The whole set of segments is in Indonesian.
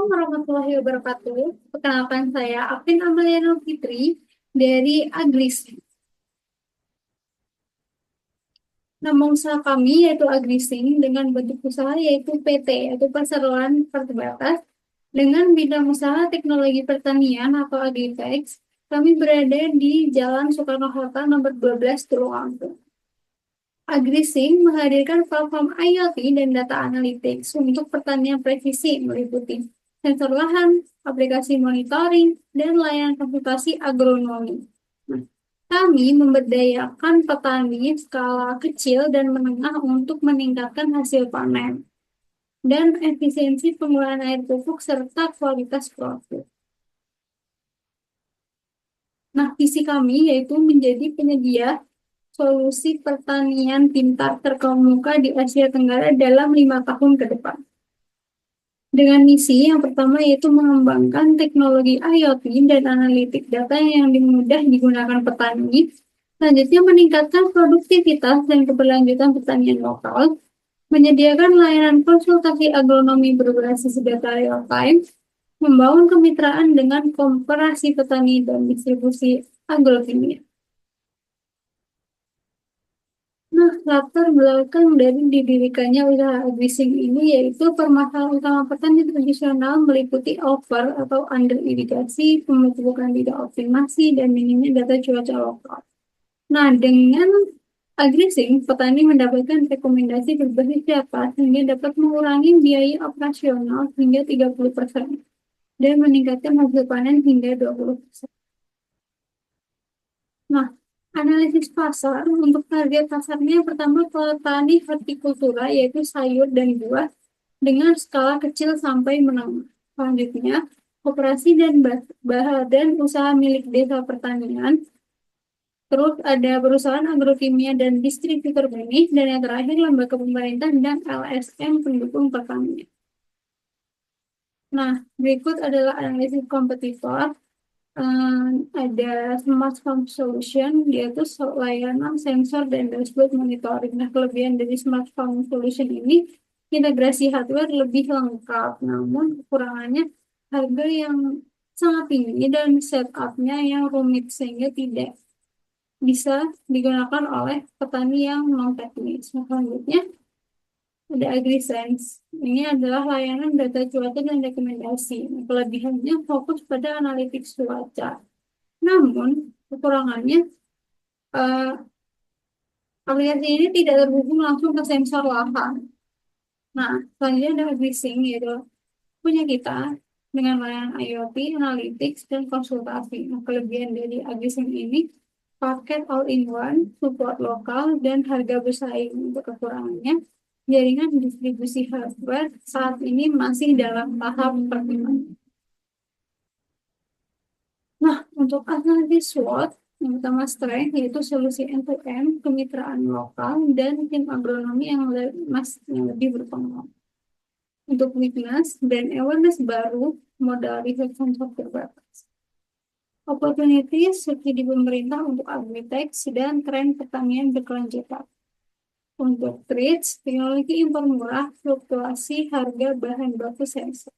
Assalamualaikum warahmatullahi wabarakatuh. Perkenalkan saya Apin Amaliano Fitri dari Agris. Nama usaha kami yaitu Agrising dengan bentuk usaha yaitu PT, yaitu Perseroan Terbatas. Dengan bidang usaha teknologi pertanian atau Agritech, kami berada di Jalan Soekarno-Hatta nomor 12 Tulungagung. Agrising menghadirkan platform IoT dan data analytics untuk pertanian presisi meliputi sensor lahan, aplikasi monitoring, dan layanan konsultasi agronomi. Nah, kami memberdayakan petani skala kecil dan menengah untuk meningkatkan hasil panen dan efisiensi penggunaan air pupuk serta kualitas produk. Nah, visi kami yaitu menjadi penyedia solusi pertanian pintar terkemuka di Asia Tenggara dalam 5 tahun ke depan. Dengan misi yang pertama yaitu mengembangkan teknologi IoT dan analitik data yang mudah digunakan petani. Selanjutnya meningkatkan produktivitas dan keberlanjutan pertanian lokal, menyediakan layanan konsultasi agronomi berbasis data real time, membangun kemitraan dengan koperasi petani dan distribusi agrokimia. Nah, latar belakang dari didirikannya usaha agrising ini yaitu permasalahan utama petani tradisional meliputi over atau under irigasi, pemupukan tidak optimasi, dan minimnya data cuaca lokal. Nah, dengan agrising, petani mendapatkan rekomendasi berbasis data sehingga dapat mengurangi biaya operasional hingga 30% dan meningkatkan hasil panen hingga 20%. Nah, analisis pasar untuk target pasarnya yang pertama petani hortikultura yaitu sayur dan buah dengan skala kecil sampai menengah. Selanjutnya, koperasi dan badan usaha milik desa pertanian. Terus ada perusahaan agrokimia dan distributor benih dan yang terakhir lembaga pemerintah dan LSM pendukung pertanian. Nah, berikut adalah analisis kompetitor. Ada Smart Farm Solution, dia itu layanan sensor dan dashboard monitoring. Nah, kelebihan dari Smart Farm Solution ini integrasi hardware lebih lengkap, namun kekurangannya harga yang sangat tinggi dan setupnya yang rumit sehingga tidak bisa digunakan oleh petani yang non teknis. Nah, selanjutnya ada AgriSense. Ini adalah layanan data cuaca dan rekomendasi. Nah, kelebihannya fokus pada analitik cuaca. Namun, kekurangannya, eh, aplikasi ini tidak terhubung langsung ke sensor lahan. Nah, selanjutnya ada AgriSync, yaitu punya kita dengan layanan IoT, analytics, dan konsultasi. Nah, kelebihan dari AgriSync ini, paket all-in-one, support lokal, dan harga bersaing. Untuk kekurangannya, jaringan distribusi hardware saat ini masih dalam tahap perkembangan. Nah, untuk analisis SWOT, yang pertama strength, yaitu solusi end-to-end, kemitraan lokal, dan tim agronomi yang lebih berpengalaman. Untuk weakness, brand awareness baru, modal riset sensor terbatas. Opportunities, subsidi pemerintah untuk agritech, dan tren pertanian berkelanjutan. Untuk trades, teknologi impor murah, fluktuasi harga bahan baku sensor.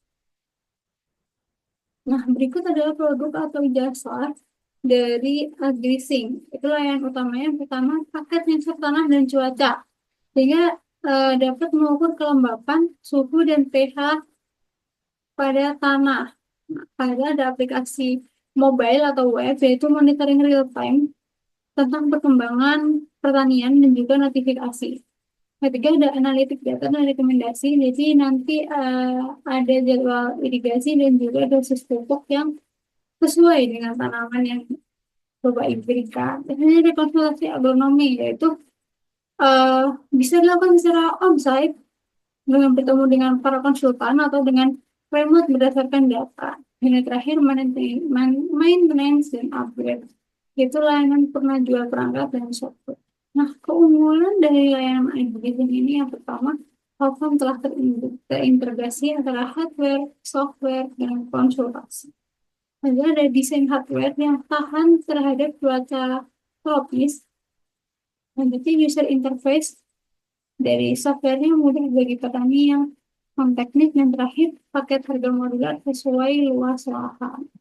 Nah, berikut adalah produk atau jasa dari AgriSync. Itu layanan utamanya yang pertama paket sensor tanah dan cuaca. Sehingga dapat mengukur kelembapan, suhu, dan pH pada tanah. Nah, ada aplikasi mobile atau web yaitu monitoring real time tentang perkembangan pertanian dan juga notifikasi. Ketiga ada analitik data dan rekomendasi. Jadi nanti ada jadwal irigasi dan juga dosis pupuk yang sesuai dengan tanaman yang coba diberikan. Dan ini ada konsultasi agronomi yaitu eh, bisa dilakukan secara onsite dengan bertemu dengan para konsultan atau dengan remote berdasarkan data. Dan yang terakhir maintenance dan upgrade. Itu layanan pernah jual perangkat dan software. Nah, keunggulan dari layanan iBuilding ini yang pertama, platform telah terintegrasi antara hardware, software, dan konsultasi. Lalu ada desain hardware yang tahan terhadap cuaca tropis. Lanjutnya user interface dari softwarenya mudah bagi petani yang teknik, dan terakhir paket harga modular sesuai luas lahan.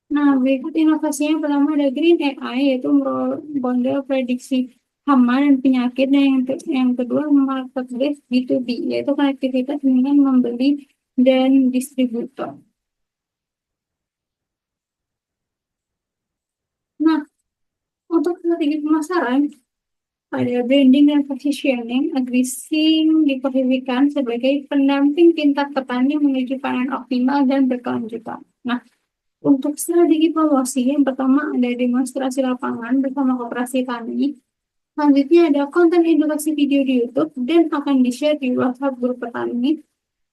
Nah, berikut inovasinya yang pertama ada Green AI, yaitu model prediksi hama dan penyakit. Dan yang kedua, marketplace B2B, yaitu konektivitas dengan membeli dan distributor. Nah, untuk strategi pemasaran, ada branding dan positioning. Agrising diposisikan sebagai pendamping pintar petani menuju panen optimal dan berkelanjutan. Nah, untuk strategi promosi, yang pertama ada demonstrasi lapangan bersama koperasi tani. Selanjutnya ada konten edukasi video di YouTube dan akan di-share di WhatsApp grup petani.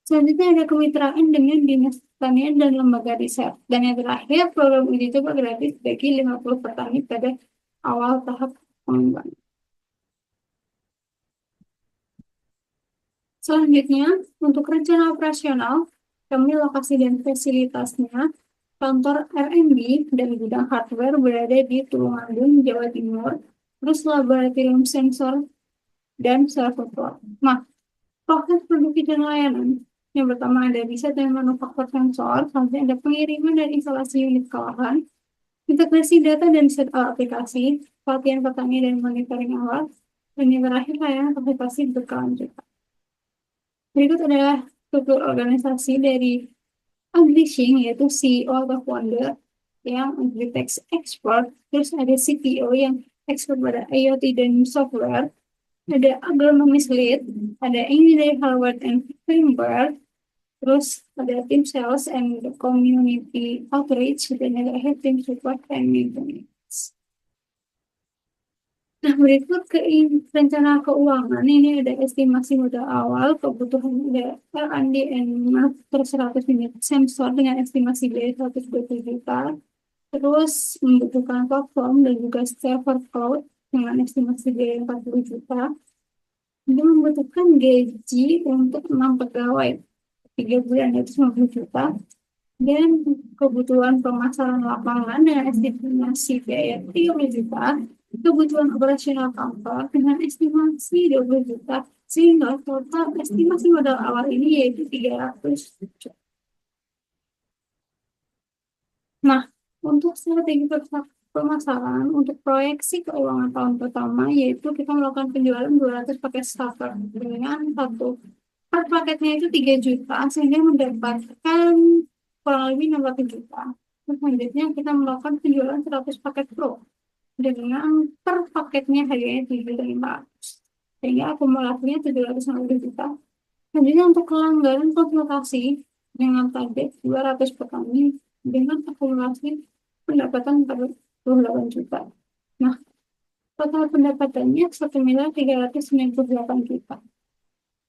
Selanjutnya ada kemitraan dengan dinas pertanian dan lembaga riset. Dan yang terakhir, program uji coba gratis bagi 50 petani pada awal tahap pengembangan. Selanjutnya, untuk rencana operasional, kami lokasi dan fasilitasnya, kantor R&D dan gudang hardware berada di Tulungagung, Jawa Timur, terus laboratorium sensor dan server. Nah, proses produksi dan layanan. Yang pertama ada riset dan manufaktur sensor, selanjutnya ada pengiriman dan instalasi unit ke lahan, integrasi data dan setup aplikasi, pelatihan petani dan monitoring alat, dan yang terakhir layanan aplikasi berkelanjutan. Berikut adalah struktur organisasi dari Agrishing, yaitu CEO atau founder yang Agritech expert, terus ada CPO yang expert pada IoT dan software, ada agronomist lead, ada engineer Harvard and Cambridge, terus ada tim sales and community outreach, dan ada tim support and maintenance. Nah, berikut rencana keuangan. Ini ada estimasi modal awal, kebutuhan ada R&D and manufaktur 100 unit sensor dengan estimasi biaya 120 juta. Terus membutuhkan platform dan juga server cloud dengan estimasi biaya 40 juta. Ini membutuhkan gaji untuk 6 pegawai 3 bulan, yaitu 50 juta. Dan kebutuhan pemasaran lapangan dengan estimasi biaya 30 juta, kebutuhan operasional kantor dengan estimasi 20 juta, sehingga total estimasi modal awal ini yaitu 300 juta. Nah, untuk strategi pemasaran, untuk proyeksi keuangan tahun pertama, yaitu kita melakukan penjualan 200 paket starter dengan satu per paketnya itu 3 juta, sehingga mendapatkan kurang lebih 60 juta. Terus selanjutnya kita melakukan penjualan 100 paket pro dengan per paketnya harganya 7.500, sehingga akumulasinya 750 juta. Selanjutnya untuk kelanggaran konsultasi dengan target 200 petani dengan akumulasi pendapatan 48 juta. Nah, total pendapatannya 1.398 juta.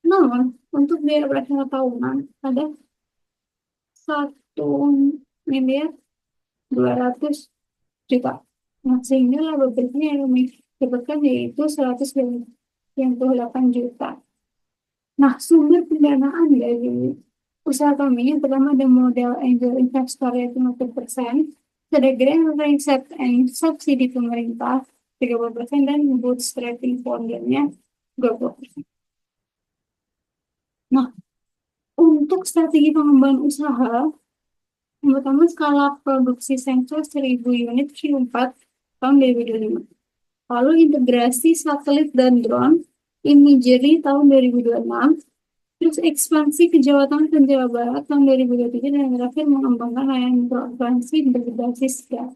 Namun, untuk biaya operasional tahunan ada 1.200.000.000. Nah, sehingga laba bersihnya yang kami dapatkan yaitu 198 juta. Nah, sumber pendanaan dari usaha kami yang pertama ada modal angel investor yaitu 50%, ada grant riset and subsidi pemerintah 30%, dan bootstrapping foundernya 20%. Nah, untuk strategi pengembangan usaha, yang pertama skala produksi sensor 1000 unit Q4 tahun 2025. Lalu integrasi satelit dan drone imagery tahun 2026. Terus ekspansi ke Jawa Tengah dan Jawa Barat tahun 2023, dan yang terakhir mengembangkan layanan mikroakuansi berbasis gas.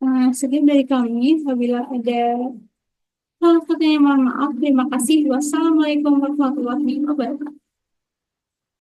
Nah, sekian dari kami. Apabila ada salah satunya, mohon maaf. Terima kasih. Wassalamualaikum warahmatullahi wabarakatuh.